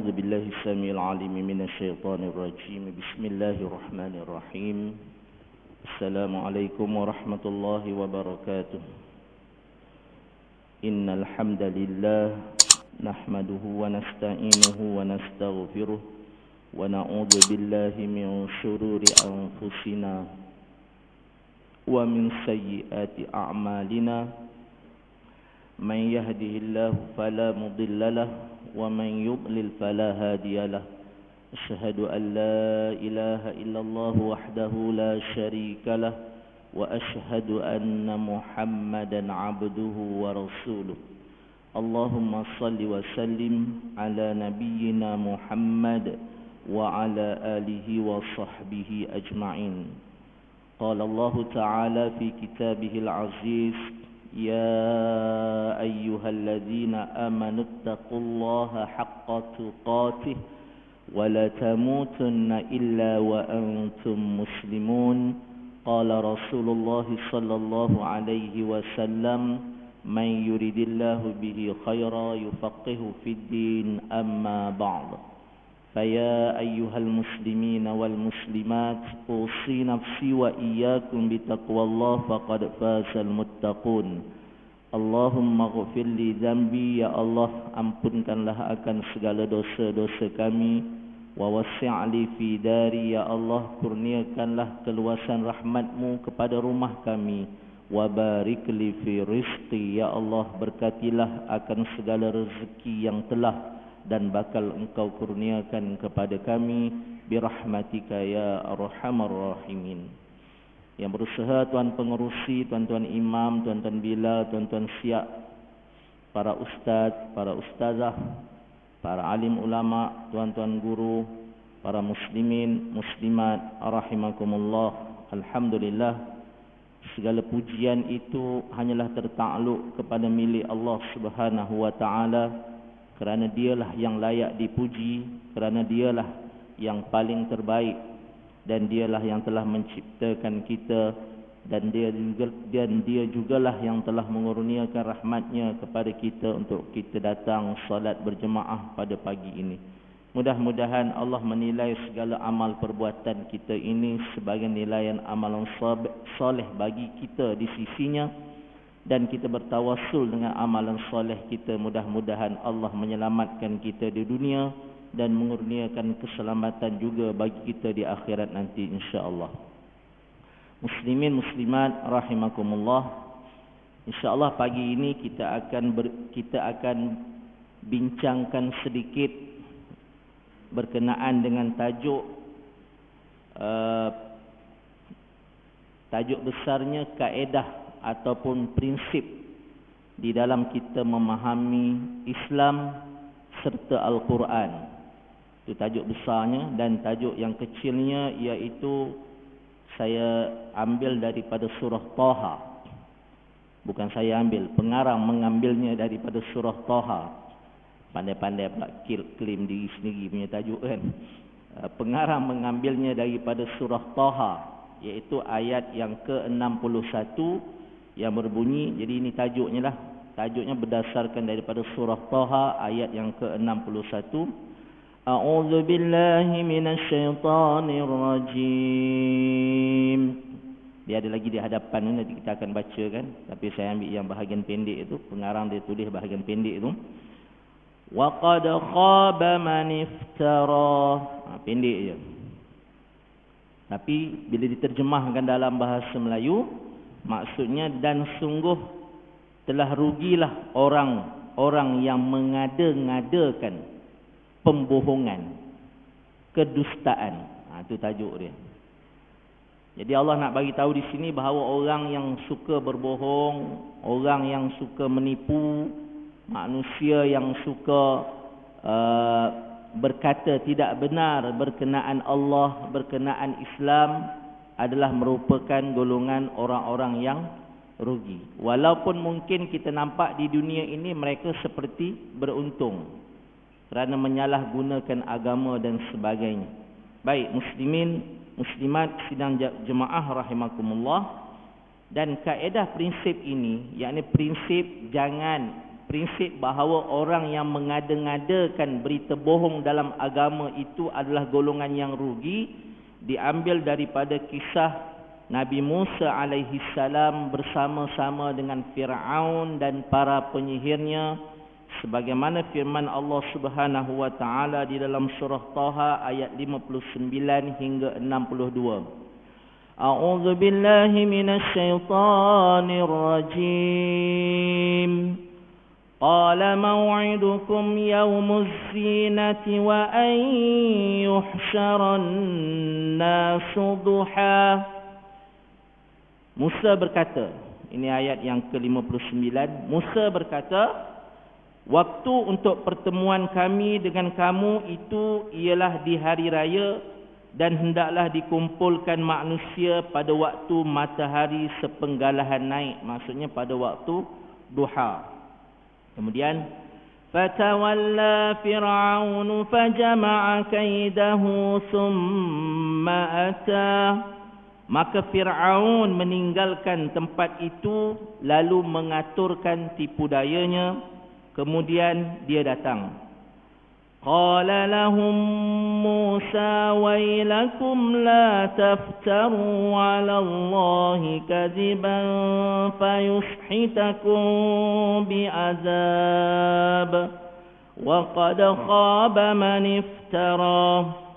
أعوذ بالله السميع العليم من الشيطان الرجيم بسم الله الرحمن الرحيم السلام عليكم ورحمة الله وبركاته إن الحمد لله نحمده ونستعينه ونستغفره ونعوذ بالله من شرور أنفسنا ومن سيئات أعمالنا من يهده الله فلا مضل له ومن يضلل فلا هادي له أشهد أن لا إله إلا الله وحده لا شريك له وأشهد أن محمدا عبده ورسوله اللهم صل وسلم على نبينا محمد وعلى آله وصحبه أجمعين قال الله تعالى في كتابه العزيز يا أيها الذين آمنوا اتقوا الله حق تقاته ولا تموتن إلا وأنتم مسلمون قال رسول الله صلى الله عليه وسلم من يريد الله به خيرا يفقه في الدين أما بعد فيا أيها المسلمين والمسلمات أوصي نفسي وإياكم بتقوى الله فقد فاز المتقون اللهم اغفر لي ذنبي ya Allah ampunkanlah akan segala dosa-dosa kami wa wasi'li fi dari ya Allah kurniakanlah keluasan rahmat-Mu kepada rumah kami wa barik li fi rizqi ya Allah berkatilah akan segala rezeki yang telah dan bakal Engkau kurniakan kepada kami birahmatika ya arhamar rahimin. Yang berusaha tuan pengerusi, tuan-tuan imam, tuan-tuan bila, tuan-tuan siap, para ustaz, para ustazah, para alim ulama, tuan-tuan guru, para muslimin, muslimat, rahimakumullah. Alhamdulillah, segala pujian itu hanyalah tertakluk kepada milik Allah Subhanahu wa taala. Kerana dialah yang layak dipuji, kerana dialah yang paling terbaik dan dialah yang telah menciptakan kita dan dia jugalah yang telah mengurniakan rahmatnya kepada kita untuk kita datang salat berjemaah pada pagi ini. Mudah-mudahan Allah menilai segala amal perbuatan kita ini sebagai nilaian amalan soleh bagi kita di sisinya. Dan kita bertawassul dengan amalan soleh kita. Mudah-mudahan Allah menyelamatkan kita di dunia dan mengurniakan keselamatan juga bagi kita di akhirat nanti insya-Allah. Muslimin muslimat rahimakumullah. Insya-Allah pagi ini kita akan bincangkan sedikit berkenaan dengan tajuk besarnya kaedah ataupun prinsip di dalam kita memahami Islam serta Al-Quran. Itu tajuk besarnya, dan tajuk yang kecilnya iaitu saya ambil daripada surah Taha. Bukan saya ambil, pengarang mengambilnya daripada surah Taha. Pandai-pandai pula klaim diri sendiri punya tajuk kan. Pengarang mengambilnya daripada surah Taha, iaitu ayat yang ke-61 yang berbunyi, jadi ini tajuknya lah. Tajuknya berdasarkan daripada surah Taha ayat yang ke-61. A'udzu billahi minasyaitonir rajim. Dia ada lagi di hadapan, nanti kita akan baca kan. Tapi saya ambil yang bahagian pendek itu, pengarang dia tulis bahagian pendek itu. Wa qad khaba man iftara. Pendek je. Tapi bila diterjemahkan dalam bahasa Melayu, maksudnya dan sungguh telah rugilah orang yang mengada-ngadakan pembohongan, kedustaan. Itu tajuk dia. Jadi Allah nak bagi tahu di sini bahawa orang yang suka berbohong, orang yang suka menipu, manusia yang suka berkata tidak benar berkenaan Allah, berkenaan Islam, adalah merupakan golongan orang-orang yang rugi. Walaupun mungkin kita nampak di dunia ini mereka seperti beruntung kerana menyalahgunakan agama dan sebagainya. Baik muslimin, muslimat sidang jemaah rahimakumullah. Dan kaedah prinsip ini, yakni prinsip jangan prinsip bahawa orang yang mengada-ngadakan berita bohong dalam agama itu adalah golongan yang rugi diambil daripada kisah Nabi Musa alaihi salam bersama-sama dengan Fir'aun dan para penyihirnya, sebagaimana firman Allah Subhanahu wa taala di dalam surah Taha ayat 59 hingga 62. A'udzu billahi minasy syaithanir rajim. Qala maw'idukum yaumuz zinati wa an yuhsyaran nasu duha. Musa berkata, ini ayat yang ke-59, Musa berkata, waktu untuk pertemuan kami dengan kamu itu ialah di hari raya dan hendaklah dikumpulkan manusia pada waktu matahari sepenggalahan naik, maksudnya pada waktu duha. Kemudian fatawalla fir'aun fajama'a kaidahu thumma ata. Maka Fir'aun meninggalkan tempat itu lalu mengaturkan tipu dayanya, kemudian dia datang. Qala lahum Musa wailakum la taftaru 'ala Allahi kadiban fayushhitakum bi'azab wa qad khaba man iftara.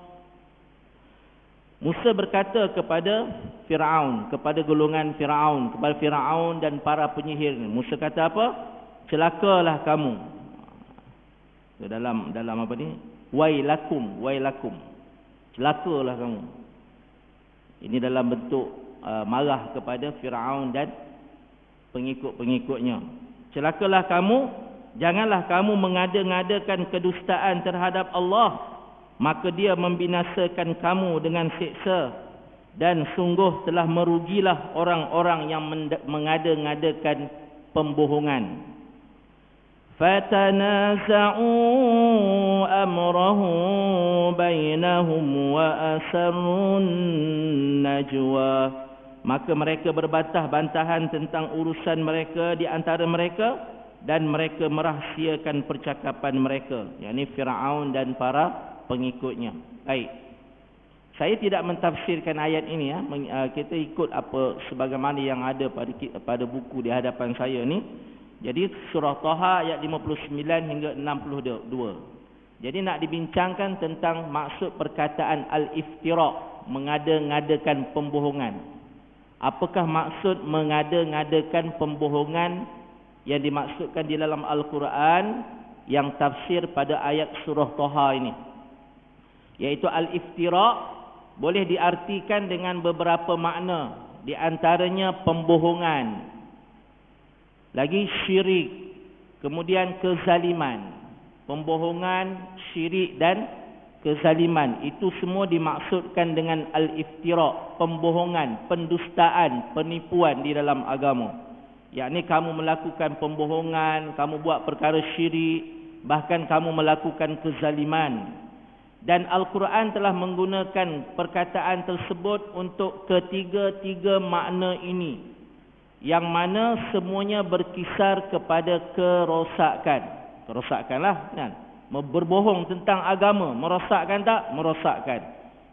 Musa berkata kepada Fir'aun, kepada golongan Fir'aun, kepada Fir'aun dan para penyihir. Musa kata apa? Celakalah kamu. Dalam apa ni? Wailakum, wailakum. Celakalah kamu. Ini dalam bentuk marah kepada Fir'aun dan pengikut-pengikutnya. Celakalah kamu, janganlah kamu mengada-ngadakan kedustaan terhadap Allah, maka dia membinasakan kamu dengan siksa, dan sungguh telah merugilah orang-orang yang mengada-ngadakan pembohongan. Fatanaza'u amrahu bainahum wa asarrun najwa. Maka mereka berbantah-bantahan tentang urusan mereka di antara mereka, dan mereka merahsiakan percakapan mereka, yakni Fir'aun dan para pengikutnya. Baik. Saya tidak mentafsirkan ayat ini ya. Kita ikut apa sebagaimana yang ada pada buku di hadapan saya ni. Jadi surah Taha ayat 59 hingga 62. Jadi nak dibincangkan tentang maksud perkataan al-iftira', mengada-ngadakan pembohongan. Apakah maksud mengada-ngadakan pembohongan yang dimaksudkan di dalam Al-Quran yang tafsir pada ayat surah Taha ini? Yaitu al-iftira' boleh diartikan dengan beberapa makna, di antaranya pembohongan, lagi syirik, kemudian kezaliman. Pembohongan, syirik dan kezaliman, itu semua dimaksudkan dengan al-iftira', pembohongan, pendustaan, penipuan di dalam agama. Yakni kamu melakukan pembohongan, kamu buat perkara syirik, bahkan kamu melakukan kezaliman. Dan Al-Quran telah menggunakan perkataan tersebut untuk ketiga-tiga makna ini, yang mana semuanya berkisar kepada kerosakan. Kerosakanlah kan? Berbohong tentang agama, merosakkan tak? Merosakkan.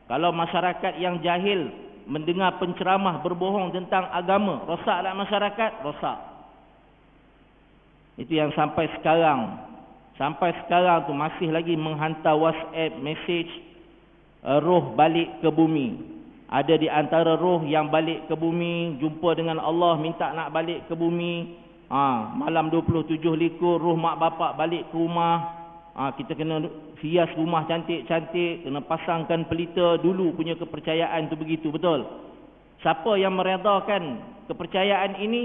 Kalau masyarakat yang jahil mendengar penceramah berbohong tentang agama, rosak tak masyarakat? Rosak. Itu yang sampai sekarang. Sampai sekarang tu masih lagi menghantar WhatsApp message roh balik ke bumi. Ada di antara roh yang balik ke bumi, jumpa dengan Allah, minta nak balik ke bumi. Malam 27 likur roh mak bapak balik ke rumah. Kita kena hias rumah cantik-cantik, kena pasangkan pelita. Dulu punya kepercayaan tu begitu, betul? Siapa yang meredakan kepercayaan ini?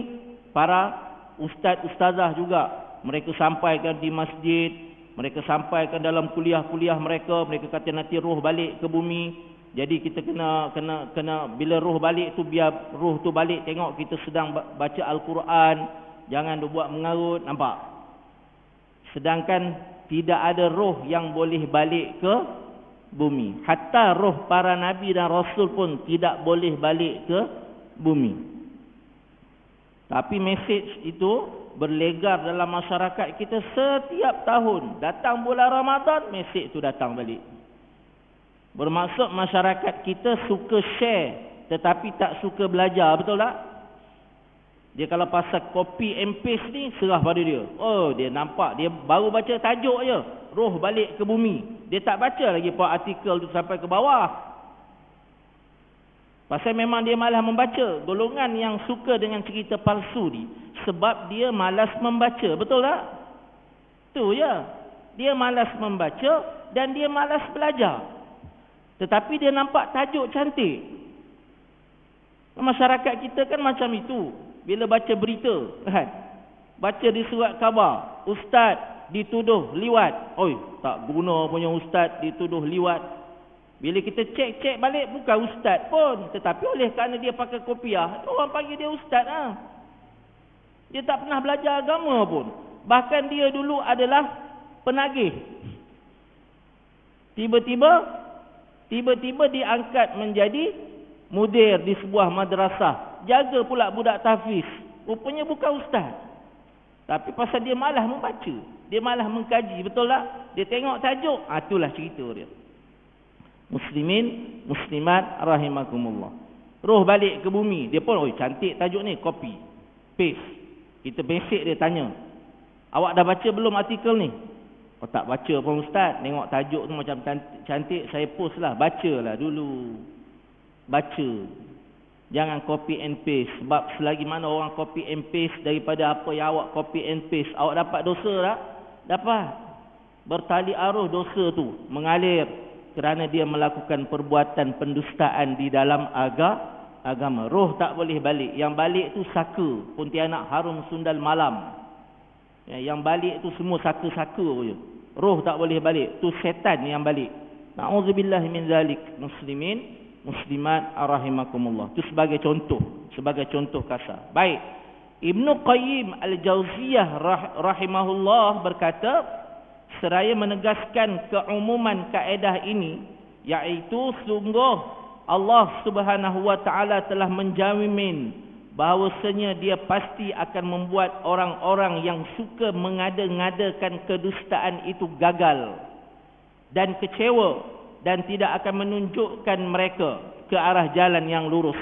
Para ustaz-ustazah juga. Mereka sampaikan di masjid, mereka sampaikan dalam kuliah-kuliah mereka. Mereka kata nanti roh balik ke bumi. Jadi kita kena bila roh balik tu, biar roh tu balik tengok kita sedang baca Al-Quran, jangan buat mengarut, nampak? Sedangkan tidak ada roh yang boleh balik ke bumi. Hatta roh para nabi dan rasul pun tidak boleh balik ke bumi. Tapi mesej itu berlegar dalam masyarakat kita setiap tahun. Datang bulan Ramadan, mesej tu datang balik. Bermaksud masyarakat kita suka share tetapi tak suka belajar, betul tak? Dia kalau pasal copy and paste ni, serah pada dia. Oh, dia nampak, dia baru baca tajuk je, roh balik ke bumi. Dia tak baca lagi artikel tu sampai ke bawah. Pasal memang dia malas membaca. Golongan yang suka dengan cerita palsu ni, sebab dia malas membaca, betul tak? Tu je. Dia malas membaca dan dia malas belajar. Tetapi dia nampak tajuk cantik. Masyarakat kita kan macam itu. Bila baca berita, kan? Baca di surat khabar, ustaz dituduh liwat. Oi, tak guna punya ustaz dituduh liwat. Bila kita cek balik, bukan ustaz pun. Tetapi oleh kerana dia pakai kopiah, orang panggil dia ustaz. Dia tak pernah belajar agama pun. Bahkan dia dulu adalah penagih. Tiba-tiba diangkat menjadi mudir di sebuah madrasah. Jaga pula budak tahfiz. Rupanya bukan ustaz. Tapi pasal dia malas membaca, dia malas mengkaji, betul tak? Dia tengok tajuk, itulah cerita dia. Muslimin, muslimat rahimakumullah. Roh balik ke bumi. Dia pun, cantik tajuk ni, copy, paste. Kita mesej dia tanya, awak dah baca belum artikel ni? Oh, tak baca pun ustaz. Tengok tajuk tu macam cantik, saya post lah. Bacalah dulu. Baca. Jangan copy and paste. Sebab selagi mana orang copy and paste daripada apa yang awak copy and paste, awak dapat dosa tak? Dapat. Bertali arus dosa tu mengalir kerana dia melakukan perbuatan pendustaan di dalam agama. Roh tak boleh balik. Yang balik tu saka, Pontianak Harum Sundal Malam. Yang balik tu semua saka-saka je. Roh tak boleh balik. Tu setan yang balik. Na'udzubillah min zalik. Muslimin, muslimat rahimakumullah. Itu sebagai contoh kasar. Baik. Ibnu Qayyim Al-Jauziyah rahimahullah berkata, seraya menegaskan keumuman kaedah ini, iaitu sungguh Allah Subhanahu wa taala telah menjamin bahawasanya dia pasti akan membuat orang-orang yang suka mengada-ngadakan kedustaan itu gagal dan kecewa, dan tidak akan menunjukkan mereka ke arah jalan yang lurus,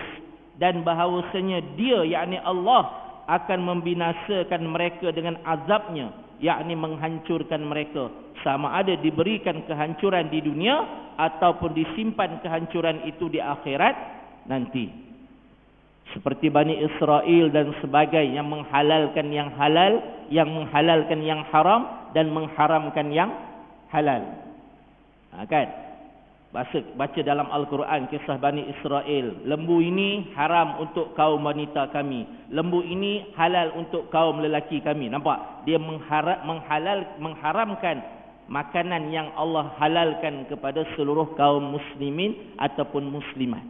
dan bahawasanya dia, yakni Allah, akan membinasakan mereka dengan azabnya, yakni menghancurkan mereka, sama ada diberikan kehancuran di dunia ataupun disimpan kehancuran itu di akhirat nanti. Seperti Bani Israel dan sebagainya, yang menghalalkan yang halal, yang menghalalkan yang haram, dan mengharamkan yang halal. Kan? Baca dalam Al-Quran kisah Bani Israel. Lembu ini haram untuk kaum wanita kami. Lembu ini halal untuk kaum lelaki kami. Nampak? Dia mengharamkan makanan yang Allah halalkan kepada seluruh kaum muslimin ataupun muslimat.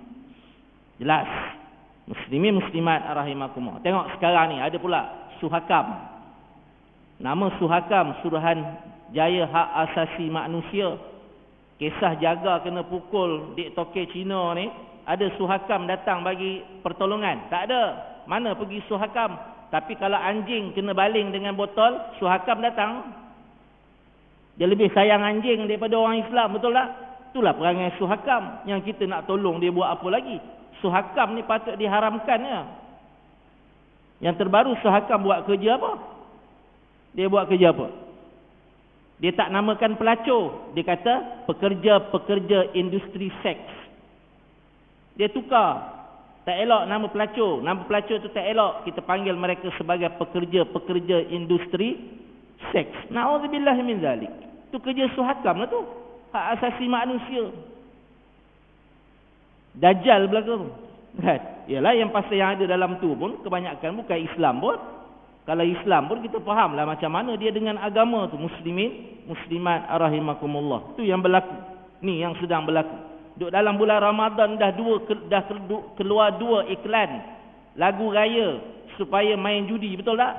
Jelas? Muslimin, muslimat rahimakumullah. Tengok sekarang ni ada pula Suhakam. Nama Suhakam, Suruhanjaya Hak Asasi Manusia. Kisah jaga kena pukul di Tokyo Cina ni, ada Suhakam datang bagi pertolongan? Tak ada. Mana pergi Suhakam? Tapi kalau anjing kena baling dengan botol, Suhakam datang. Dia lebih sayang anjing daripada orang Islam, betul tak? Itulah perangai Suhakam. Yang kita nak tolong dia buat apa lagi? Suhakam ni patut diharamkan ya. Yang terbaru Suhakam buat kerja apa? Dia buat kerja apa? Dia tak namakan pelacur. Dia kata pekerja-pekerja industri seks. Dia tukar. Tak elok nama pelacur. Nama pelacur tu tak elok. Kita panggil mereka sebagai pekerja-pekerja industri seks. Na'udzubillah min zalik. Itu kerja Suhakam lah tu. Hak asasi manusia. Dajjal belaka. Yalah yang pasal yang ada dalam tu pun kebanyakan bukan Islam pun. Kalau Islam pun kita faham lah macam mana dia dengan agama tu. Muslimin, muslimat rahimakumullah. Itu yang berlaku. Ni yang sedang berlaku. Duk dalam bulan Ramadan dah keluar dua iklan lagu raya supaya main judi, betul tak?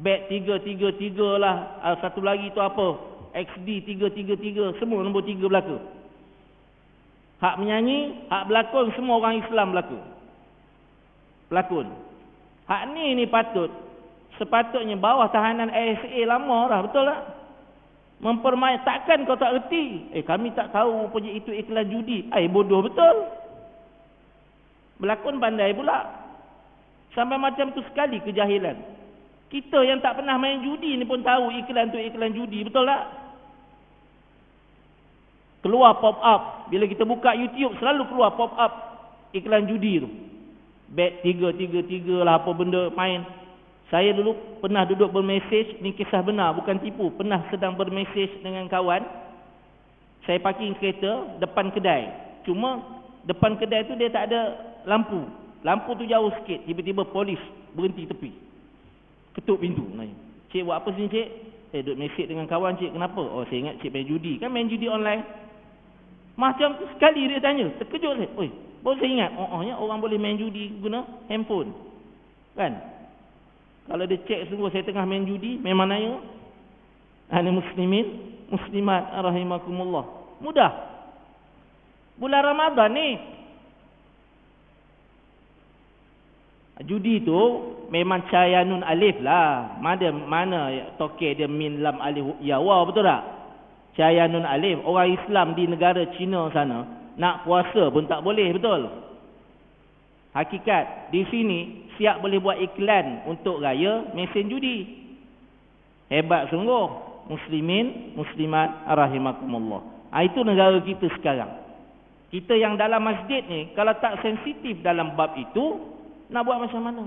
Bet 333 lah. Satu lagi tu apa? XD 333. Semua nombor 3 berlaku. Hak menyanyi, hak berlakon, semua orang Islam berlaku. Pelakon. Hak ni patut Sepatutnya bawah tahanan ASA lama dah, betul tak? Mempermain, takkan kau tak erti? Kami tak tahu punya itu iklan judi. Bodoh betul. Berlakon pandai pula. Sampai macam tu sekali kejahilan. Kita yang tak pernah main judi ni pun tahu iklan tu iklan judi, betul tak? Keluar pop up. Bila kita buka YouTube selalu keluar pop up iklan judi tu. Bet 333 lah apa benda main. Saya dulu pernah duduk bermesej, ni kisah benar bukan tipu. Pernah sedang bermesej dengan kawan. Saya parking kereta depan kedai. Cuma depan kedai tu dia tak ada lampu. Lampu tu jauh sikit. Tiba-tiba polis berhenti tepi. Ketuk pintu. Cik buat apa sini cik? Duduk mesej dengan kawan cik. Kenapa? Oh saya ingat cik main judi. Kan main judi online. Macam tu sekali dia tanya. Terkejut saya. Baru saya ingat. Ya orang boleh main judi guna handphone. Kan? Kalau dia cek sungguh saya tengah main judi, memang nanya. Ana muslimin, muslimat rahimakumullah. Mudah. Bulan Ramadan ni. Judi tu memang cayanun alif lah. Mana tokek dia min lam alif ya waw, betul tak? Cayanun alif. Orang Islam di negara Cina sana nak puasa pun tak boleh, betul? Hakikat di sini siap boleh buat iklan untuk raya mesin judi. Hebat sungguh. Muslimin, muslimat rahimakumullah. Itu negara kita sekarang. Kita yang dalam masjid ni kalau tak sensitif dalam bab itu, nak buat macam mana?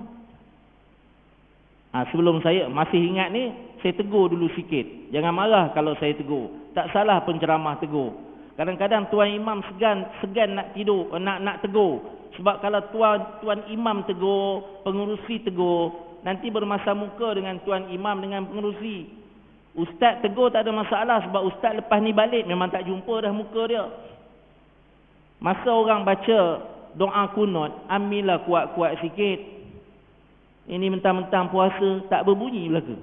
Sebelum saya masih ingat ni, saya tegur dulu sikit. Jangan marah kalau saya tegur. Tak salah penceramah tegur. Kadang-kadang tuan imam segan nak tidur, nak tegur. Sebab kalau tuan imam tegur, pengerusi tegur, nanti bermasa muka dengan tuan imam dengan pengerusi. Ustaz tegur tak ada masalah sebab ustaz lepas ni balik memang tak jumpa dah muka dia. Masa orang baca doa kunut, ambillah kuat-kuat sikit. Ini mentang-mentang puasa tak berbunyi belaka.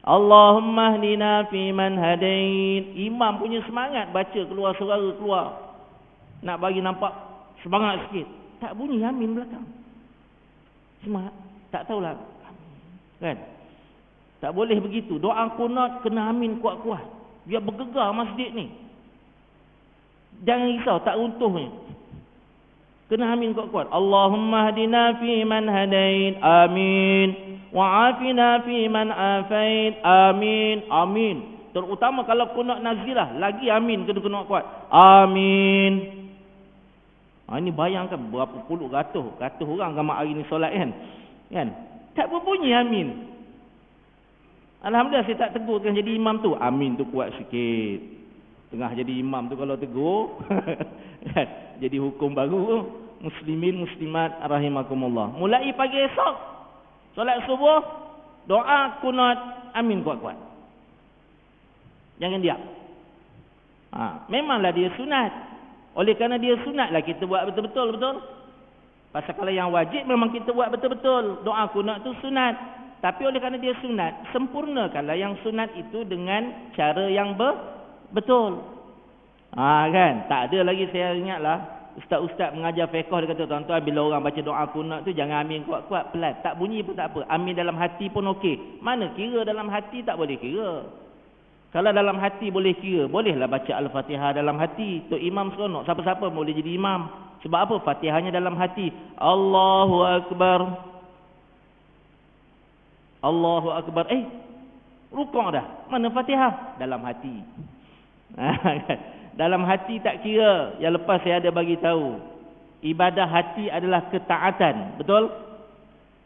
Allahumma hdina fi man hadain. Imam punya semangat baca keluar suara keluar. Nak bagi nampak semangat sikit. Tak bunyi amin belakang. Semangat. Tak tahulah. Kan? Tak boleh begitu. Doa kunut kena amin kuat-kuat. Biar bergegar masjid ni. Jangan risau, tak runtuhnya. Kena amin kuat-kuat. Allahumma hadina fi man hadain. Amin. Wa'afina fi man afain. Amin. Amin. Terutama kalau kunut nazilah, lagi amin kena kuat. Amin. Ini bayangkan berapa puluh ratus orang gamak hari ni solat kan. Tak berbunyi amin. Alhamdulillah saya tak tegurkan jadi imam tu. Amin tu kuat sikit. Tengah jadi imam tu kalau tegur jadi hukum baru. Muslimin muslimat rahimakumullah. Mulai pagi esok solat subuh, doa kunut amin kuat-kuat. Jangan diam. Memanglah dia sunat. Oleh kerana dia sunat lah kita buat betul-betul, betul? Pasal kalau yang wajib memang kita buat betul-betul. Doa kunut tu sunat. Tapi oleh kerana dia sunat, sempurnakanlah yang sunat itu dengan cara yang betul. Kan? Tak ada lagi saya ingatlah. Ustaz-ustaz mengajar fiqh dia kata, tuan-tuan bila orang baca doa kunut tu jangan amin kuat-kuat, pelan. Tak bunyi pun tak apa. Amin dalam hati pun okey. Mana kira dalam hati tak boleh kira. Kalau dalam hati boleh kira, bolehlah baca Al-Fatihah dalam hati. Tok imam seronok, siapa-siapa boleh jadi imam. Sebab apa? Fatihahnya dalam hati. Allahu Akbar. Allahu Akbar. Rukuk dah. Mana Fatihah? Dalam hati. Dalam hati tak kira. Yang lepas saya ada bagi tahu. Ibadah hati adalah ketaatan. Betul?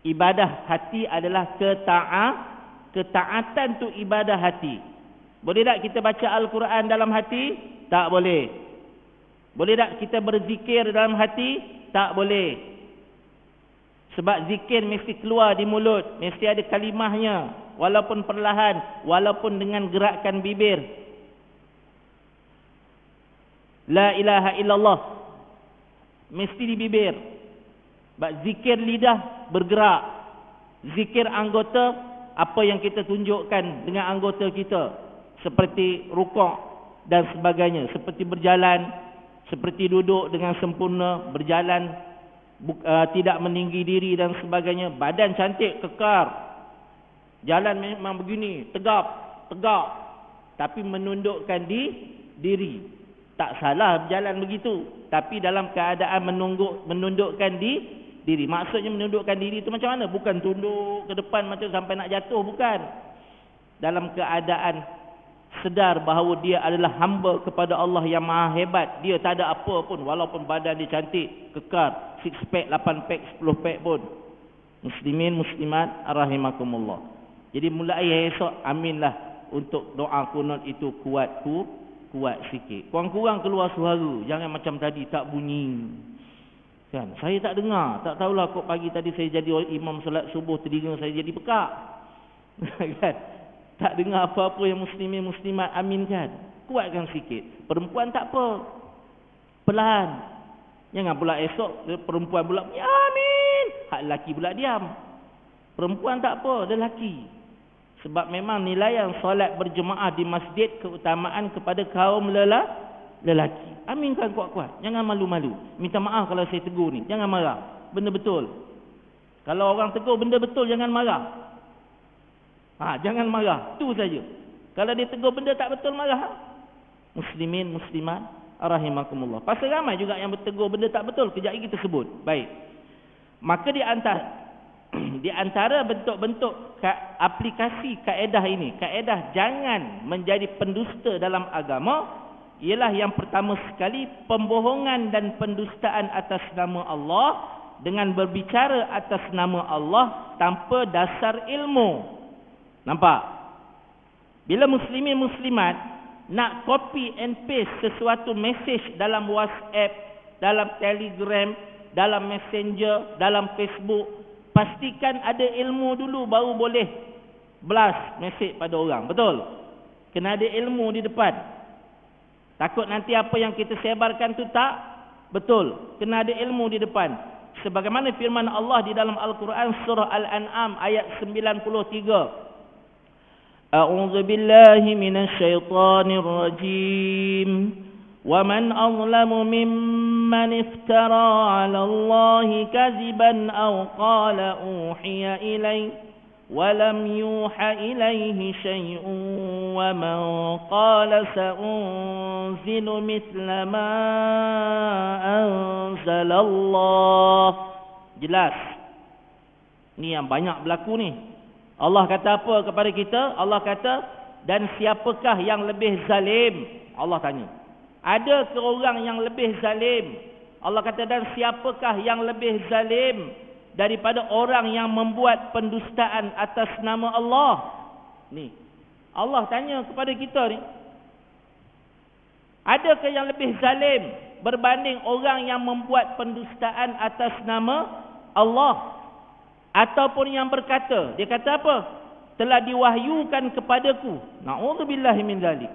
Ibadah hati adalah ketaatan tu ibadah hati. Boleh tak kita baca Al-Quran dalam hati? Tak boleh. Boleh tak kita berzikir dalam hati? Tak boleh. Sebab zikir mesti keluar di mulut. Mesti ada kalimahnya. Walaupun perlahan. Walaupun dengan gerakan bibir. La ilaha illallah. Mesti di bibir. Sebab zikir lidah bergerak. Zikir anggota, apa yang kita tunjukkan dengan anggota kita. Seperti rukuk dan sebagainya. Seperti berjalan, seperti duduk dengan sempurna, berjalan, tidak meninggi diri dan sebagainya. Badan cantik, kekar. Jalan memang begini, tegap, tapi menundukkan diri. Tak salah berjalan begitu, tapi dalam keadaan menundukkan diri. Maksudnya menundukkan diri itu macam mana? Bukan tunduk ke depan macam sampai nak jatuh, bukan. Dalam keadaan sedar bahawa dia adalah hamba kepada Allah yang maha hebat. Dia tak ada apa pun, walaupun badan dia cantik, kekar, 6 pack, 8 pack, 10 pack pun. Muslimin, muslimat, rahimakumullah. Jadi mulai esok, aminlah untuk doa kunut itu kuat sikit. Kurang-kurang keluar suara, jangan macam tadi tak bunyi. Kan? Saya tak dengar, tak tahulah kok pagi tadi saya jadi imam solat subuh, telinga saya jadi pekak. Kan? Tak dengar apa-apa yang muslimin muslimat aminkan. Kuatkan sikit. Perempuan tak apa, perlahan. Jangan pula esok perempuan pula amin, hak lelaki pula diam. Perempuan tak apa, lelaki. Sebab memang nilaian solat berjemaah di masjid keutamaan kepada kaum lelaki. Aminkan kuat-kuat, jangan malu-malu. Minta maaf kalau saya tegur ni, jangan marah. Benda betul. Kalau orang tegur benda betul, jangan marah. Jangan marah, tu saja. Kalau dia tegur benda tak betul, marah. Muslimin, muslimat, rahimakumullah. Pasal ramai juga yang bertegur benda tak betul. Kejap lagi kita sebut. Baik. Maka di antara bentuk-bentuk aplikasi kaedah ini, kaedah jangan menjadi pendusta dalam agama, ialah yang pertama sekali pembohongan dan pendustaan atas nama Allah dengan berbicara atas nama Allah tanpa dasar ilmu. Nampak? Bila muslimin muslimat nak copy and paste sesuatu message dalam WhatsApp, dalam Telegram, dalam Messenger, dalam Facebook, pastikan ada ilmu dulu baru boleh blast message pada orang. Betul? Kena ada ilmu di depan. Takut nanti apa yang kita sebarkan tu tak betul. Kena ada ilmu di depan. Sebagaimana firman Allah di dalam Al-Quran surah Al-An'am ayat 93. A'udzu billahi minasy syaithanir rajim. Wa man azlamu mimman iftara 'ala Allahi kadziban aw qala uhiya ilayhi wa lam yuha ilayhi syai'un wa man qala sa'unzilu mithla ma anzalallah. Jelas. Ni yang banyak berlaku ni. Allah kata apa kepada kita? Allah kata, dan siapakah yang lebih zalim? Allah tanya. Ada ke orang yang lebih zalim? Allah kata, dan siapakah yang lebih zalim daripada orang yang membuat pendustaan atas nama Allah? Ni, Allah tanya kepada kita ni. Adakah yang lebih zalim berbanding orang yang membuat pendustaan atas nama Allah? Ataupun yang berkata, dia kata apa? Telah diwahyukan kepadaku. Na'udzubillahi min dzalik.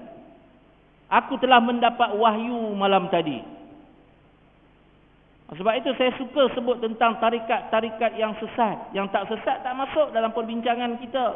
Aku telah mendapat wahyu malam tadi. Sebab itu saya suka sebut tentang tarikat-tarikat yang sesat. Yang tak sesat tak masuk dalam perbincangan kita.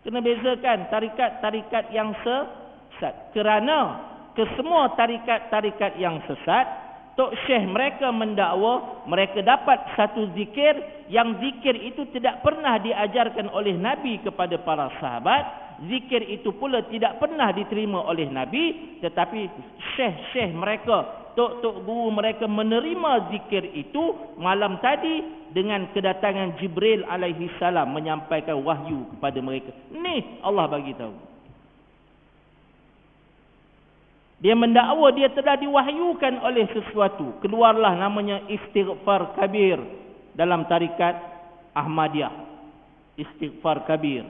Kena bezakan tarikat-tarikat yang sesat. Kerana kesemua tarikat-tarikat yang sesat, Tok Syekh mereka mendakwa mereka dapat satu zikir yang zikir itu tidak pernah diajarkan oleh Nabi kepada para sahabat. Zikir itu pula tidak pernah diterima oleh Nabi, tetapi syekh-syekh mereka, tok-tok guru mereka menerima zikir itu malam tadi dengan kedatangan Jibril alaihi salam menyampaikan wahyu kepada mereka. Ni Allah bagi tahu. Dia mendakwa dia telah diwahyukan oleh sesuatu. Keluarlah namanya istighfar kabir dalam tarikat Ahmadiyah. Istighfar kabir.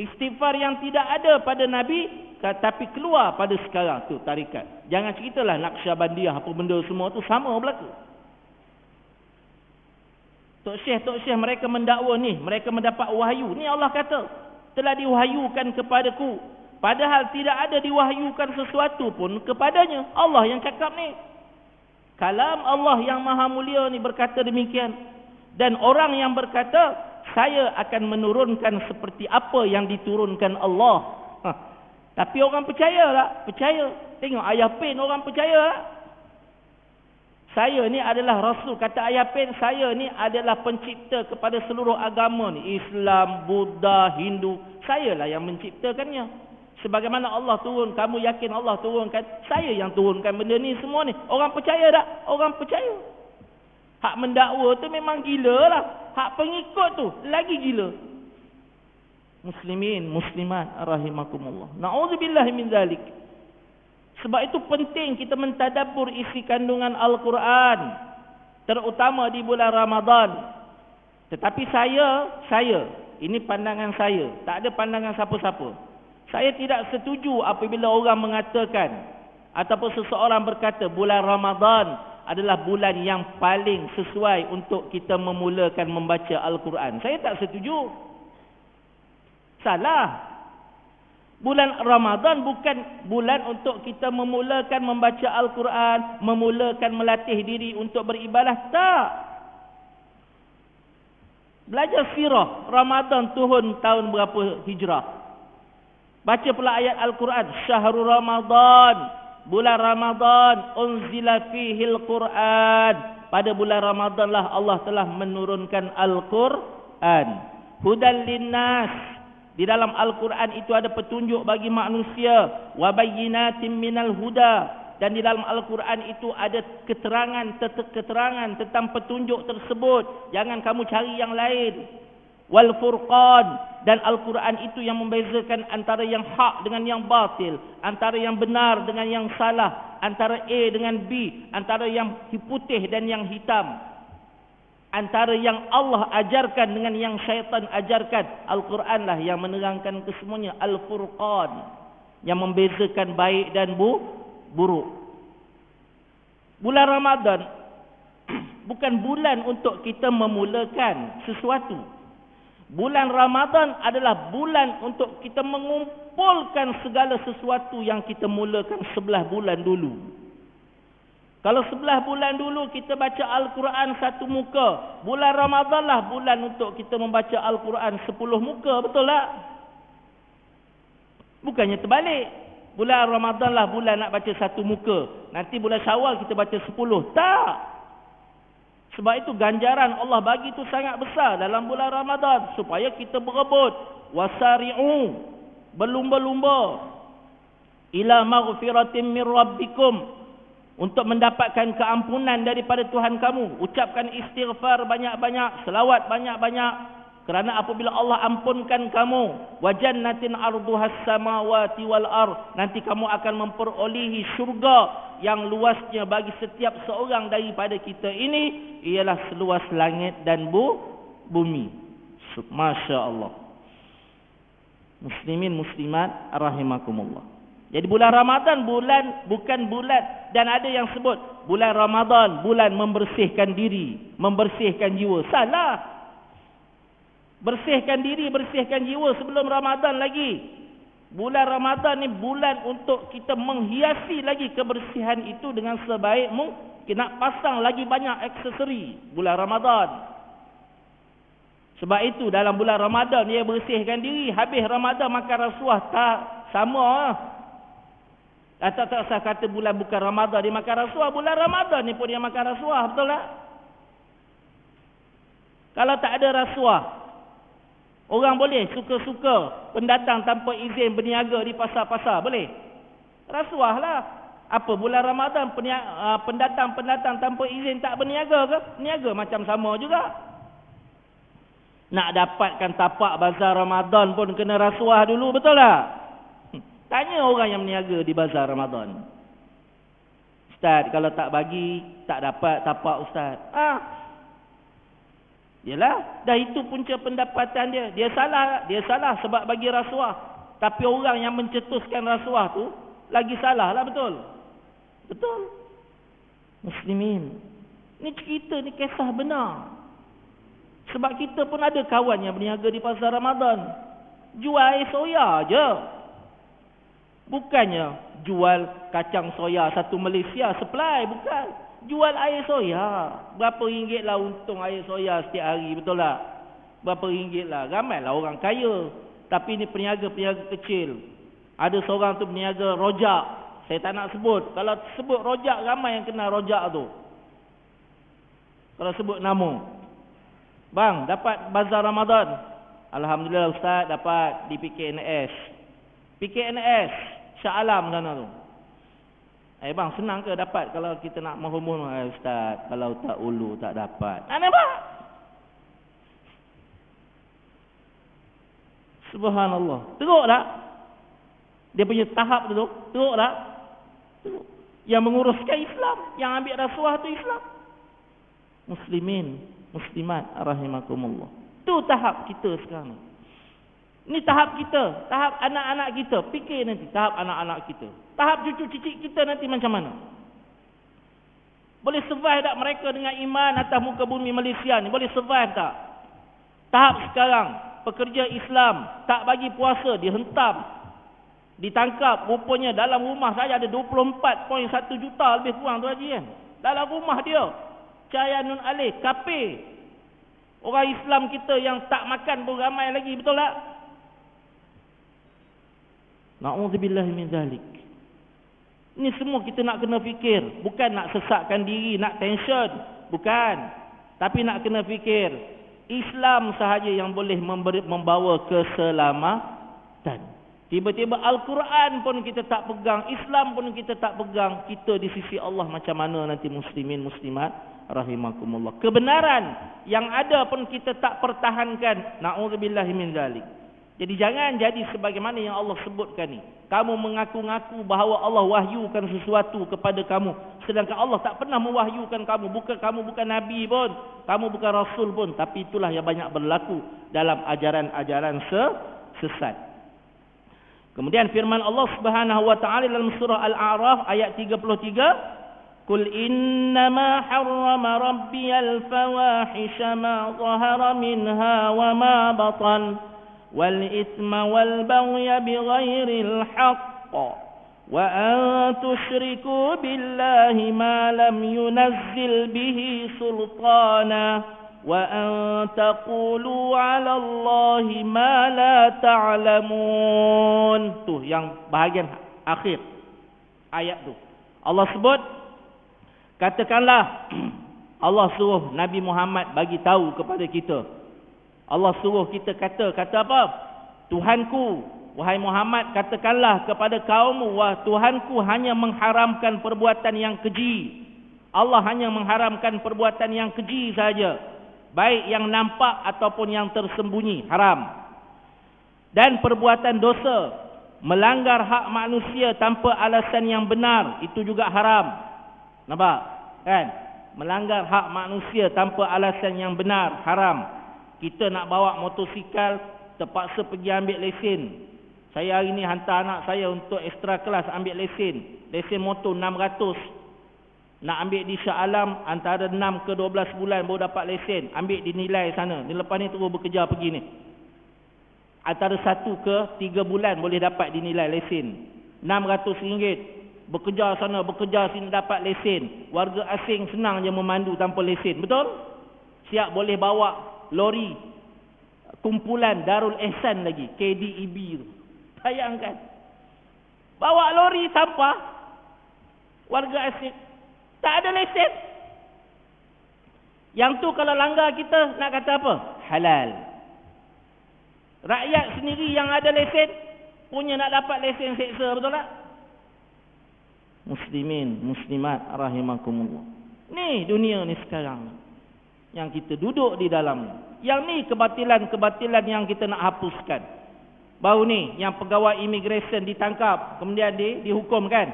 Istighfar yang tidak ada pada Nabi, tapi keluar pada sekarang tu tarikat. Jangan ceritalah Naqsyabandiyah apa benda semua tu sama berlaku. Tok Syekh mereka mendakwa ni, mereka mendapat wahyu. Ni Allah kata, telah diwahyukan kepadaku. Padahal tidak ada diwahyukan sesuatu pun kepadanya. Allah yang cakap ni. Kalam Allah yang maha mulia ni berkata demikian. Dan orang yang berkata, saya akan menurunkan seperti apa yang diturunkan Allah. Tapi orang percaya tak? Percaya. Tengok ayah pen orang percaya tak? Saya ni adalah Rasul. Kata Ayah Pen, saya ni adalah pencipta kepada seluruh agama ni. Islam, Buddha, Hindu. Sayalah yang menciptakannya. Sebagaimana Allah turun, kamu yakin Allah turunkan? Saya yang turunkan benda ni semua ni. Orang percaya tak? Orang percaya. Hak mendakwa tu memang gila lah. Hak pengikut tu lagi gila. Muslimin, muslimat, rahimakumullah. Na'udzubillahi min zalik. Sebab itu penting kita mentadabbur isi kandungan Al-Quran, terutama di bulan Ramadan. Tetapi saya, ini pandangan saya, tak ada pandangan siapa-siapa. Saya tidak setuju apabila orang mengatakan ataupun seseorang berkata bulan Ramadan adalah bulan yang paling sesuai untuk kita memulakan membaca Al-Quran. Saya tak setuju. Salah. Bulan Ramadan bukan bulan untuk kita memulakan membaca Al-Quran, memulakan melatih diri untuk beribadah. Tak. Belajar sirah. Ramadan turun tahun berapa hijrah. Baca pula ayat Al-Quran. Syahrul Ramadan. Bulan Ramadan. Unzila fihil Quran. Pada bulan Ramadan lah Allah telah menurunkan Al-Quran. Hudan linnas. Di dalam Al-Quran itu ada petunjuk bagi manusia. Wa bayyinatin minal huda. Dan di dalam Al-Quran itu ada keterangan tentang petunjuk tersebut. Jangan kamu cari yang lain. Wal furqan. Dan Al-Quran itu yang membezakan antara yang hak dengan yang batil. Antara yang benar dengan yang salah. Antara A dengan B. Antara yang putih dan yang hitam. Antara yang Allah ajarkan dengan yang syaitan ajarkan. Al-Quran lah yang menerangkan kesemuanya. Al-Furqan. Yang membezakan baik dan buruk. Bulan Ramadan bukan bulan untuk kita memulakan sesuatu. Bulan Ramadan adalah bulan untuk kita mengumpulkan segala sesuatu yang kita mulakan 11 bulan dulu. Kalau 11 bulan dulu kita baca Al-Quran 1 muka, bulan Ramadan lah bulan untuk kita membaca Al-Quran 10 muka, betul tak? Bukannya terbalik. Bulan Ramadan lah bulan nak baca 1 muka, nanti bulan Syawal kita baca 10. Tak. Sebab itu ganjaran Allah bagi itu sangat besar dalam bulan Ramadan, supaya kita berebut. Wasari'u, berlumba-lumba ila maghfiratin min rabbikum, untuk mendapatkan keampunan daripada Tuhan kamu. Ucapkan istighfar banyak-banyak, selawat banyak-banyak. Kerana apabila Allah ampunkan kamu, wa jannatin arduhas samawati wal ard, nanti kamu akan memperolehi syurga yang luasnya bagi setiap seorang daripada kita ini ialah seluas langit dan bumi. Masya Allah. Muslimin muslimat rahimakumullah. Jadi bulan Ramadan bukan bulan, dan ada yang sebut bulan Ramadan bulan membersihkan diri, membersihkan jiwa. Salah. Bersihkan diri, bersihkan jiwa sebelum Ramadan lagi. Bulan Ramadan ni bulan untuk kita menghiasi lagi kebersihan itu dengan sebaik mungkin. Nak pasang lagi banyak aksesori bulan Ramadan. Sebab itu dalam bulan Ramadan dia bersihkan diri. Habis Ramadan makan rasuah, tak sama lah. Tak usah kata bulan bukan Ramadan dia makan rasuah. Bulan Ramadan ni pun dia makan rasuah. Betul tak? Kalau tak ada rasuah, orang boleh suka-suka pendatang tanpa izin berniaga di pasar-pasar. Boleh? Rasuah lah. Apa bulan Ramadan pendatang-pendatang tanpa izin tak berniaga ke? Niaga macam sama juga. Nak dapatkan tapak bazar Ramadan pun kena rasuah dulu. Betul tak? Tanya orang yang berniaga di bazar Ramadan. Ustaz, kalau tak bagi, tak dapat tapak Ustaz. Yalah, dah itu punca pendapatan dia. Dia salah sebab bagi rasuah. Tapi orang yang mencetuskan rasuah tu lagi salah lah, betul? Betul. Muslimin. Ni cerita ni kisah benar. Sebab kita pun ada kawan yang berniaga di pasar Ramadan. Jual air soya je. Bukannya jual kacang soya satu Malaysia supply, bukan. Jual air soya. Berapa ringgit lah untung air soya setiap hari, betul tak? Berapa ringgit lah. Ramailah orang kaya. Tapi ni peniaga-peniaga kecil. Ada seorang tu berniaga rojak. Saya tak nak sebut. Kalau sebut rojak, ramai yang kenal rojak tu. kalau sebut nama. Bang, dapat bazar Ramadan. Alhamdulillah Ustaz, dapat di PKNS. PKNS, Shah Alam sana tu. Bang, senang ke dapat kalau kita nak merumur? Ustaz, kalau tak ulu tak dapat. Nampak? Subhanallah. Teruk tak? Dia punya tahap tu, teruk tak? Teruk. Yang menguruskan Islam, yang ambil rasuah tu Islam. Muslimin, muslimat rahimakumullah. Tu tahap kita sekarang. Ni tahap kita, tahap anak-anak kita. Fikir nanti tahap anak-anak kita. Tahap cucu cicit kita nanti macam mana? Boleh survive tak mereka dengan iman atas muka bumi Malaysia ni? Boleh survive tak? Tahap sekarang, pekerja Islam tak bagi puasa, dihentam, ditangkap. Rupanya dalam rumah saya ada 24.1 juta lebih kurang tu haji kan. Dalam rumah dia, Cahaya Nun Alif, kafir. Orang Islam kita yang tak makan pun ramai lagi, betul tak? Na'udzubillahi min zalik. Ini semua kita nak kena fikir. Bukan nak sesatkan diri, nak tension. Bukan. Tapi nak kena fikir. Islam sahaja yang boleh membawa keselamatan. Tiba-tiba Al-Quran pun kita tak pegang. Islam pun kita tak pegang. Kita di sisi Allah macam mana nanti muslimin, muslimat rahimakumullah. Kebenaran yang ada pun kita tak pertahankan. Na'udzubillahi min zalik. Jadi jangan jadi sebagaimana yang Allah sebutkan ni. Kamu mengaku-ngaku bahawa Allah wahyukan sesuatu kepada kamu, sedangkan Allah tak pernah mewahyukan kamu. Kamu bukan Nabi pun, kamu bukan Rasul pun. Tapi itulah yang banyak berlaku dalam ajaran-ajaran sesat. Kemudian firman Allah Subhanahu wa taala dalam surah Al-A'raf ayat 33, Qul innama harrama rabbiyal fawahisha ma zahara minha wa ma batan wal ithma wal baghya bighairil haqq wa an tusyriku billahi ma lam yunazzil bihi sultana wa an taqulu 'ala Allahi ma la ta'lamun. Tu yang bahagian akhir ayat tu. Allah sebut, katakanlah, Allah suruh Nabi Muhammad bagi tahu kepada kita. Allah suruh kita kata apa? Tuhanku, wahai Muhammad, katakanlah kepada kaummu, wah Tuhanku hanya mengharamkan perbuatan yang keji. Allah hanya mengharamkan perbuatan yang keji saja, baik yang nampak ataupun yang tersembunyi, haram. Dan perbuatan dosa, melanggar hak manusia tanpa alasan yang benar, itu juga haram. Nampak? Kan? Melanggar hak manusia tanpa alasan yang benar, haram. Kita nak bawa motosikal, terpaksa pergi ambil lesen. Saya hari ni hantar anak saya untuk extra kelas ambil lesen. Lesen motor 600. Nak ambil di Shah Alam antara 6 ke 12 bulan baru dapat lesen. Ambil dinilai sana. Lepas ni terus bekerja pergi ni. Antara 1 ke 3 bulan boleh dapat dinilai lesen. RM600. Bekerja sana, bekerja sini dapat lesen. Warga asing senang je memandu tanpa lesen. Betul? Siap boleh bawa lori kumpulan Darul Ihsan lagi, KDEB tu. Bayangkan. Bawa lori tanpa warga asing. Tak ada lesen. Yang tu kalau langgar kita nak kata apa? Halal. Rakyat sendiri yang ada lesen punya nak dapat lesen seksa, betul tak? Muslimin, muslimat rahimakumullah. Ni dunia ni sekarang yang kita duduk di dalamnya. Yang ni kebatilan-kebatilan yang kita nak hapuskan. Baru ni yang pegawai imigresen ditangkap, kemudian dihukum kan,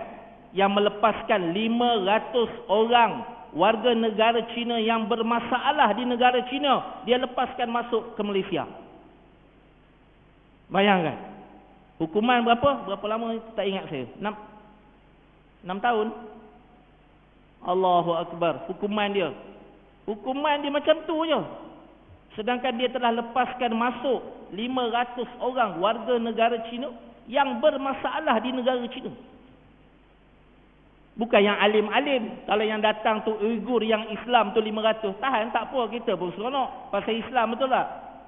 yang melepaskan 500 orang warga negara Cina yang bermasalah di negara Cina, dia lepaskan masuk ke Malaysia. Bayangkan. Hukuman berapa? Berapa lama tak ingat saya. 6 tahun. Allahu Akbar. Hukuman dia macam tu je. Sedangkan dia telah lepaskan masuk 500 orang warga negara Cina yang bermasalah di negara Cina. Bukan yang alim-alim. Kalau yang datang tu Uyghur yang Islam tu 500. Tahan, tak apa, kita pun seronok. Pasal Islam, betul tak?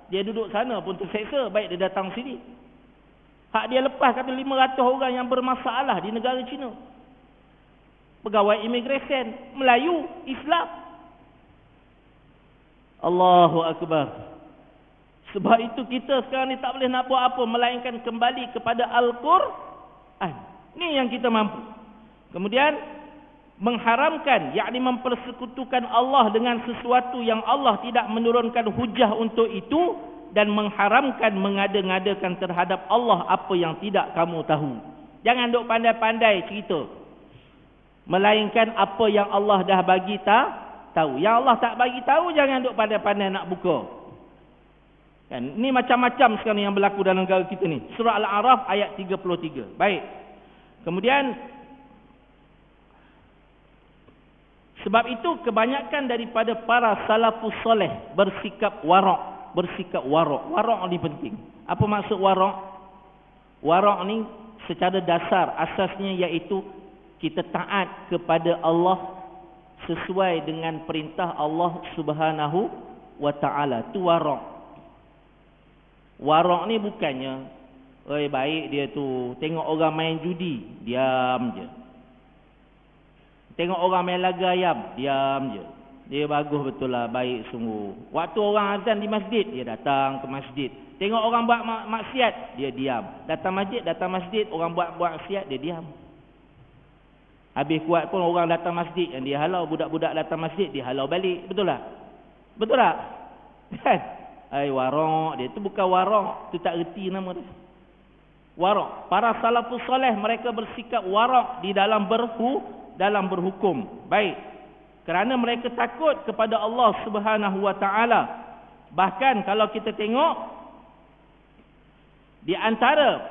Dia duduk sana pun terseksa, baik dia datang sini. Hak dia lepas kata 500 orang yang bermasalah di negara Cina. Pegawai imigresen Melayu, Islam. Allahu Akbar. Sebab itu kita sekarang ni tak boleh nak buat apa melainkan kembali kepada Al-Quran. Ni yang kita mampu. Kemudian mengharamkan, yakni mempersekutukan Allah dengan sesuatu yang Allah tidak menurunkan hujah untuk itu, dan mengharamkan mengada-ngadakan terhadap Allah apa yang tidak kamu tahu. Jangan duk pandai-pandai cerita, melainkan apa yang Allah dah bagi tahu. Yang Allah tak bagi tahu, jangan duk pandai-pandai nak buka. Kan, ni macam-macam sekarang yang berlaku dalam negara kita ni. Surah Al-A'raf ayat 33. Baik. Kemudian sebab itu kebanyakan daripada para salafus soleh bersikap warak. Warak ni penting. Apa maksud warak? Warak ni secara dasar asasnya iaitu kita taat kepada Allah sesuai dengan perintah Allah Subhanahu wa ta'ala. Tu warak. Warak ni bukannya baik dia tu tengok orang main judi, diam je. Tengok orang main laga ayam, diam je. Dia bagus betul lah, baik sungguh. Waktu orang azan di masjid, dia datang ke masjid. Tengok orang buat maksiat, dia diam. Datang masjid, orang buat maksiat, dia diam. Habis kuat pun orang datang masjid, yang dia halau, budak-budak datang masjid, dia halau balik. Betul tak? Betul tak? Kan? Warak, dia tu bukan warak, tu tak erti nama tu. Warak. Para salafus soleh mereka bersikap warak di dalam berhukum. Baik. Kerana mereka takut kepada Allah Subhanahu wa ta'ala. Bahkan kalau kita tengok di antara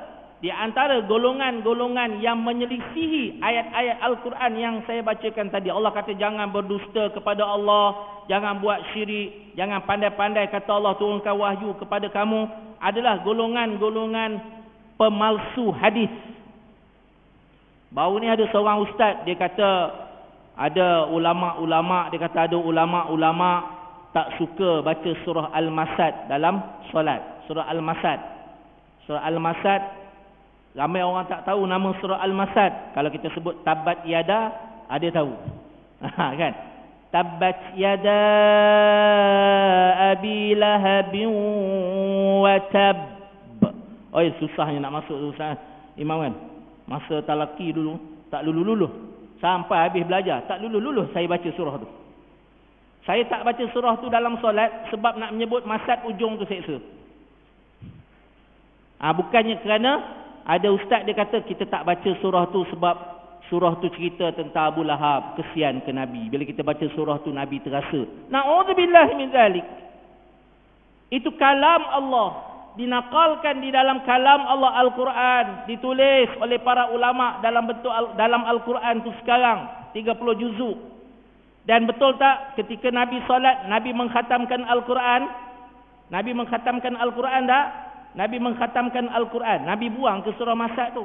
golongan-golongan yang menyelisihi ayat-ayat Al-Quran yang saya bacakan tadi. Allah kata jangan berdusta kepada Allah, jangan buat syirik, jangan pandai-pandai kata Allah turunkan wahyu kepada kamu, adalah golongan-golongan pemalsu hadis. Baru ni ada seorang ustaz, dia kata ada ulama-ulama tak suka baca surah Al-Masad dalam solat. Surah Al-Masad, ramai orang tak tahu nama surah Al-Masad. Kalau kita sebut tabat yada, ada tahu. Kan? Tabat yada abi lahabin wa tab. Susahnya nak masuk susah imam kan. Masa talaki dulu tak luluh-luluh. Sampai habis belajar, tak luluh-luluh saya baca surah tu. Saya tak baca surah tu dalam solat sebab nak menyebut masad ujung tu seksa. Bukannya kerana ada ustaz dia kata kita tak baca surah tu sebab surah tu cerita tentang Abu Lahab, kesian ke Nabi. Bila kita baca surah tu Nabi terasa. Na'udzubillah min zalik. Itu kalam Allah. Dinakalkan di dalam kalam Allah Al-Quran, ditulis oleh para ulama dalam bentuk dalam Al-Quran tu sekarang 30 juzuk. Dan betul tak ketika Nabi solat, Nabi mengkhatamkan Al-Quran? Nabi mengkhatamkan Al-Quran tak? Nabi mengkhatamkan Al-Quran. Nabi buang ke surah Masad tu.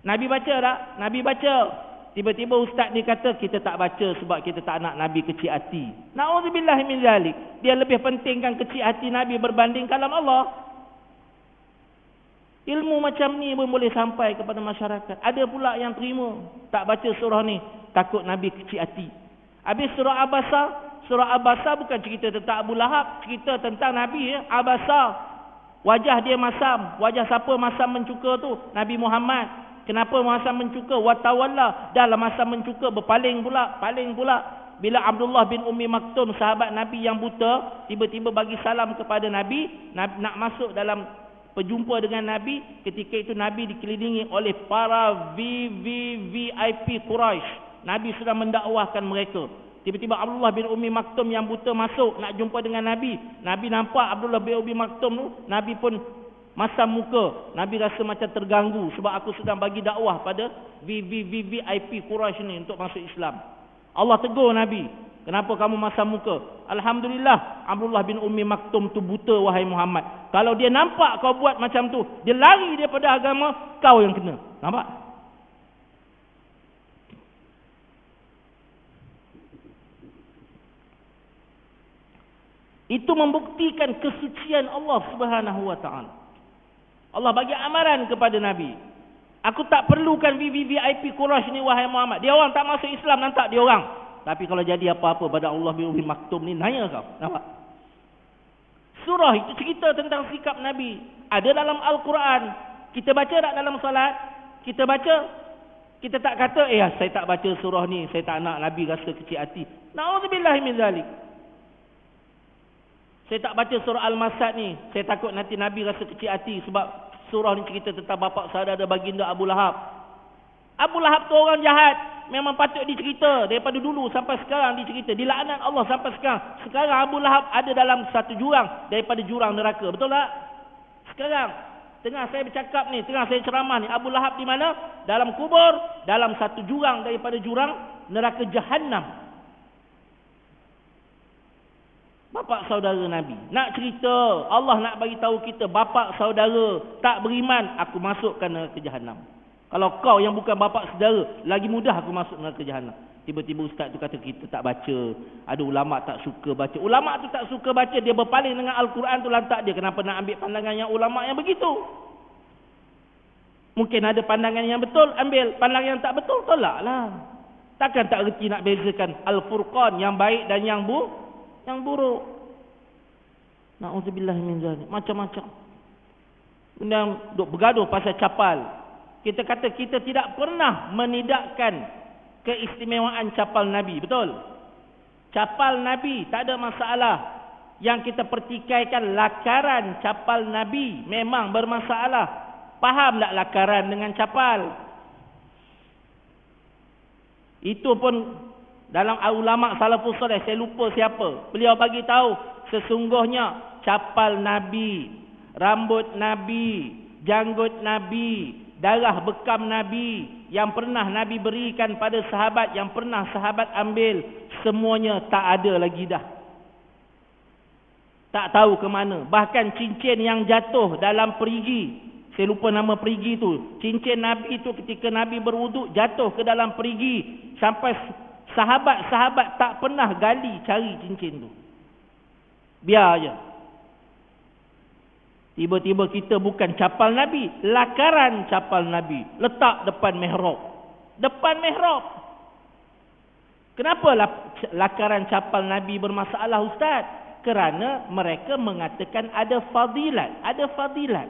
Nabi baca tak? Nabi baca. Tiba-tiba ustaz ni kata kita tak baca sebab kita tak nak Nabi kecil hati. Na'udzubillah min zalik. Dia lebih pentingkan kecil hati Nabi berbanding kalam Allah. Ilmu macam ni pun boleh sampai kepada masyarakat. Ada pula yang terima tak baca surah ni, takut Nabi kecil hati. Habis surah Abasa. Surah Abasa bukan cerita tentang Abu Lahab, cerita tentang Nabi Abasa. Wajah dia masam. Wajah siapa masam mencuka tu? Nabi Muhammad. Kenapa masa mencuka? Watawalla. Dalam masa mencuka berpaling pula. Bila Abdullah bin Ummi Maktum, sahabat Nabi yang buta, tiba-tiba bagi salam kepada Nabi, nak masuk dalam berjumpa dengan Nabi. Ketika itu Nabi dikelilingi oleh para VIP Quraisy. Nabi sudah mendakwahkan mereka. Tiba-tiba Abdullah bin Ummi Maktum yang buta masuk nak jumpa dengan Nabi. Nabi nampak Abdullah bin Ummi Maktum tu, Nabi pun masam muka. Nabi rasa macam terganggu sebab aku sedang bagi dakwah pada VIP Quraisy ni untuk masuk Islam. Allah tegur Nabi, kenapa kamu masam muka? Alhamdulillah Abdullah bin Ummi Maktum tu buta wahai Muhammad. Kalau dia nampak kau buat macam tu, dia lari daripada agama, kau yang kena. Nampak? Itu membuktikan kesucian Allah Subhanahu wa ta'ala. Allah bagi amaran kepada Nabi. Aku tak perlukan VIP Quraisy ni wahai Muhammad. Dia orang tak masuk Islam, nantak dia orang. Tapi kalau jadi apa-apa pada Allah bi maktum ni, nanya kau. Nampak? Surah itu cerita tentang sikap Nabi. Ada dalam Al-Quran. Kita baca tak dalam salat? Kita baca. Kita tak kata, saya tak baca surah ni, saya tak nak Nabi rasa kecil hati. Na'udzubillahi min zalik. Saya tak baca surah Al-Masad ni, saya takut nanti Nabi rasa kecil hati sebab surah ni cerita tentang bapa saudara baginda Abu Lahab. Abu Lahab tu orang jahat, memang patut dicerita daripada dulu sampai sekarang dicerita. Dilaknat Allah sampai sekarang. Sekarang Abu Lahab ada dalam satu jurang daripada jurang neraka. Betul tak? Sekarang tengah saya bercakap ni, tengah saya ceramah ni, Abu Lahab di mana? Dalam kubur, dalam satu jurang daripada jurang neraka Jahannam. Bapa saudara Nabi. Nak cerita, Allah nak bagi tahu kita, bapa saudara tak beriman, aku masukkan neraka Jahannam. Kalau kau yang bukan bapa saudara, lagi mudah aku masuk neraka Jahannam. Tiba-tiba ustaz tu kata kita tak baca. Ada ulama tak suka baca. Ulama tu tak suka baca, dia berpaling dengan Al-Quran tu lantak dia. Kenapa nak ambil pandangan yang ulama yang begitu? Mungkin ada pandangan yang betul, ambil. Pandangan yang tak betul, tolaklah. Takkan tak reti nak bezakan Al-Furqan, yang baik dan yang buruk. Na'udzubillah min zalik. Macam-macam. Kemudian duk bergaduh pasal capal. Kita kata kita tidak pernah menidakkan keistimewaan capal Nabi. Betul? Capal Nabi tak ada masalah. Yang kita pertikaikan lakaran capal Nabi memang bermasalah. Faham tak lakaran dengan capal? Itu pun dalam ulama salafus saleh, saya lupa siapa. Beliau bagi tahu sesungguhnya capal Nabi, rambut Nabi, janggut Nabi, darah bekam Nabi yang pernah Nabi berikan pada sahabat, yang pernah sahabat ambil, semuanya tak ada lagi dah. Tak tahu ke mana. Bahkan cincin yang jatuh dalam perigi, saya lupa nama perigi tu. Cincin Nabi tu ketika Nabi berwuduk jatuh ke dalam perigi. Sampai sahabat-sahabat tak pernah gali cari cincin tu. Biar aja. Tiba-tiba kita bukan capal Nabi, lakaran capal Nabi. Letak depan mihrab. Depan mihrab. Kenapa lakaran capal Nabi bermasalah, Ustaz? Kerana mereka mengatakan ada fadilat. Ada fadilat.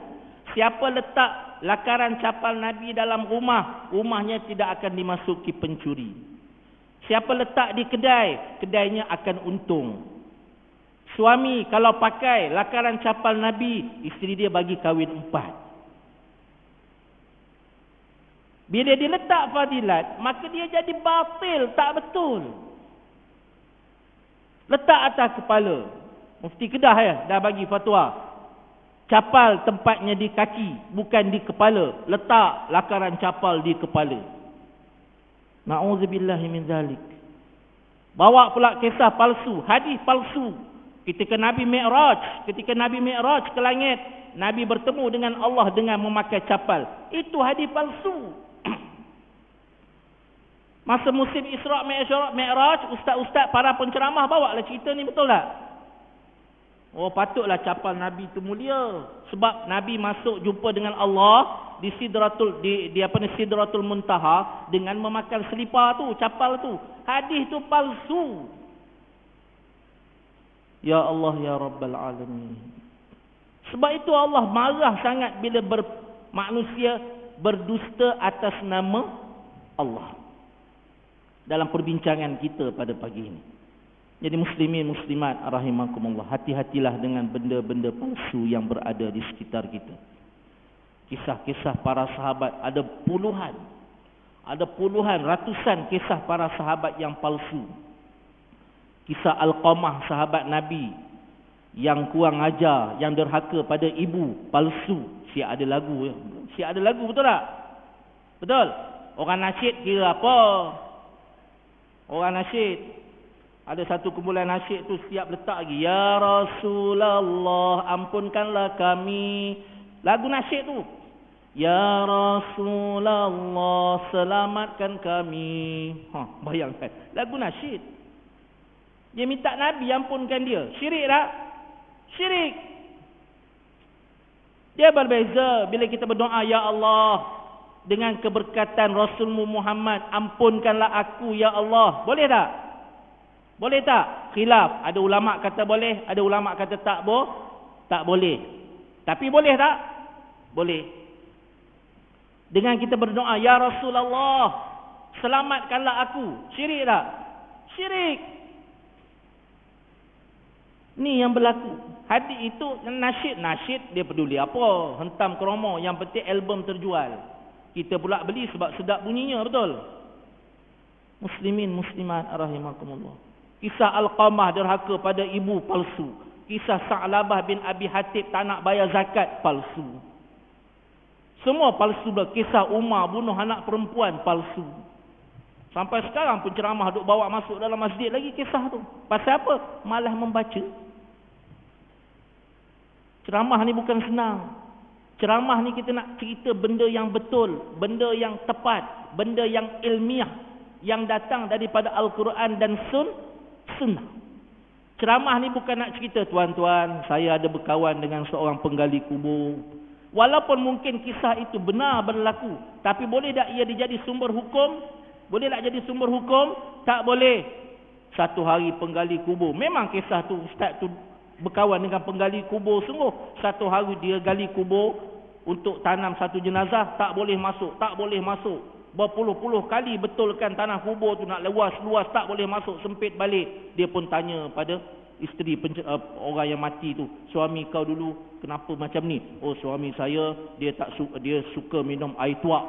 Siapa letak lakaran capal Nabi dalam rumah, rumahnya tidak akan dimasuki pencuri. Siapa letak di kedai, kedainya akan untung. Suami kalau pakai lakaran capal Nabi, isteri dia bagi kahwin 4. Bila dia letak fadilat, maka dia jadi batil, tak betul. Letak atas kepala. Mufti Kedah dah bagi fatwa. Capal tempatnya di kaki, bukan di kepala. Letak lakaran capal di kepala. Na'udzubillahi min zalik. Bawa pula kisah palsu, hadis palsu. Ketika Nabi Mi'raj ke langit, Nabi bertemu dengan Allah dengan memakai capal. Itu hadis palsu. Masa musim Isra' Mi'raj, ustaz-ustaz para penceramah bawa lah cerita ni, betul tak? Oh, patutlah capal Nabi itu mulia. Sebab Nabi masuk jumpa dengan Allah di Sidratul Sidratul Muntaha dengan memakai selipar tu, capal tu. Hadis tu palsu. Ya Allah, ya Rabbal Alamin. Sebab itu Allah marah sangat bila manusia berdusta atas nama Allah. Dalam perbincangan kita pada pagi ini. Jadi muslimin muslimat rahimakumullah, hati-hatilah dengan benda-benda palsu yang berada di sekitar kita. Kisah-kisah para sahabat ada puluhan, ratusan kisah para sahabat yang palsu. Kisah Al-Qamah sahabat Nabi yang kurang ajar, yang derhaka pada ibu, palsu. Siap ada lagu, betul tak? Betul. Orang nasyid kira apa? Orang nasyid, ada satu kumpulan nasyid tu setiap letak lagi, ya Rasulullah ampunkanlah kami. Lagu nasyid tu, ya Rasulullah selamatkan kami. Bayangkan, lagu nasyid. Dia minta Nabi ampunkan dia. Syirik tak? Syirik. Dia berbeza bila kita berdoa, ya Allah, dengan keberkatan Rasulmu Muhammad, ampunkanlah aku ya Allah. Boleh tak? Boleh tak? Khilaf. Ada ulama kata boleh, ada ulama kata tak boleh. Tapi boleh tak? Boleh. Dengan kita berdoa, ya Rasulullah, selamatkanlah aku. Syirik tak? Syirik. Ni yang berlaku. Hadis itu nasyid dia peduli apa? Hentam kromo, yang penting album terjual. Kita pula beli sebab sedap bunyinya, betul? Muslimin muslimat rahimakumullah. Kisah Al-Qamah derhaka pada ibu, palsu. Kisah Sa'labah bin Abi Hatib tak nak bayar zakat, palsu. Semua palsu. Kisah Umar bunuh anak perempuan, palsu. Sampai sekarang penceramah duk bawa masuk dalam masjid lagi kisah tu. Pasal apa? Malah membaca. Ceramah ni bukan senang. Ceramah ni kita nak cerita benda yang betul, benda yang tepat, benda yang ilmiah, yang datang daripada Al-Quran dan Sunnah. Ceramah ni bukan nak cerita, tuan-tuan, saya ada berkawan dengan seorang penggali kubur. Walaupun mungkin kisah itu benar berlaku, tapi boleh tak ia dijadi sumber hukum? Boleh tak jadi sumber hukum? Tak boleh. Satu hari penggali kubur, memang kisah tu ustaz tu berkawan dengan penggali kubur sungguh. Satu hari dia gali kubur untuk tanam satu jenazah, tak boleh masuk, tak boleh masuk. Berpuluh-puluh kali betulkan tanah kubur tu nak luas, tak boleh masuk, sempit balik. Dia pun tanya pada isteri orang yang mati tu, suami kau dulu kenapa macam ni? Oh, suami saya dia suka minum air tuak.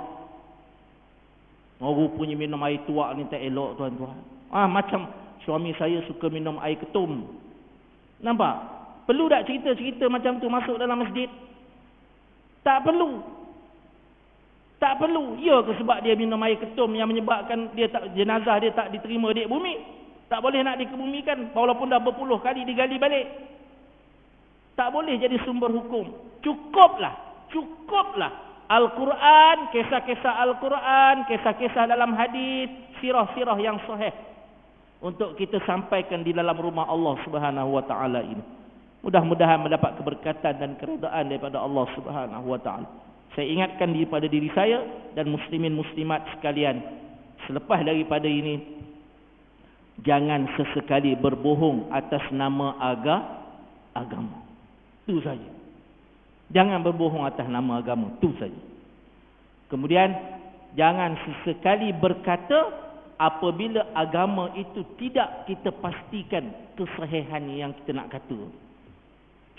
Oh, rupanya minum air tuak ni tak elok, tuan-tuan. Macam suami saya suka minum air ketum. Nampak? Perlu tak cerita-cerita macam tu masuk dalam masjid? Tak perlu. Tak perlu. Ya ke sebab dia minum air ketum yang menyebabkan jenazah dia tak diterima di bumi? Tak boleh nak dikebumikan walaupun dah berpuluh kali digali balik. Tak boleh jadi sumber hukum. Cukuplah Al-Quran, kisah-kisah Al-Quran, kisah-kisah dalam hadis, sirah-sirah yang sahih untuk kita sampaikan di dalam rumah Allah Subhanahu wa taala ini. Mudah-mudahan mendapat keberkatan dan keridaan daripada Allah Subhanahu wa taala. Saya ingatkan daripada diri saya dan muslimin muslimat sekalian, selepas daripada ini, jangan sesekali berbohong atas nama agama. Itu saja. Jangan berbohong atas nama agama. Itu saja. Kemudian, jangan sesekali berkata apabila agama itu tidak kita pastikan kesahihan yang kita nak kata.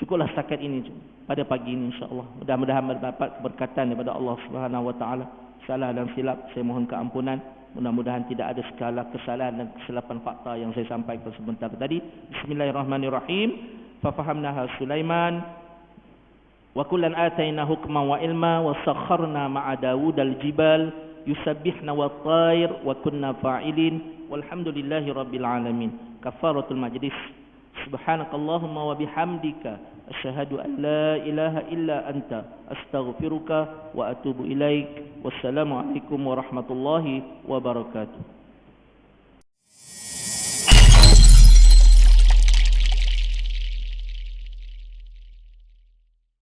Cukuplah setakat ini pada pagi ini, insya-Allah. Mudah-mudahan mendapat keberkatan daripada Allah Subhanahu wa taala. Salah dan silap saya mohon keampunan. Mudah-mudahan tidak ada segala kesalahan dan kesilapan fakta yang saya sampaikan sebentar tadi. Bismillahirrahmanirrahim. Fa fahamnaha Sulaiman wa kullan atayna hukman wa ilma wa sakharna ma'a Daud al-jibal yusabbihna wat-tayr wa kunna fa'ilin walhamdulillahi rabbil alamin. Kafaratul majlis. Subhanakallahumma wa bihamdika asyhadu an la ilaha illa anta astaghfiruka wa atubu ilaik. Wassalamu alaikum warahmatullahi wabarakatuh.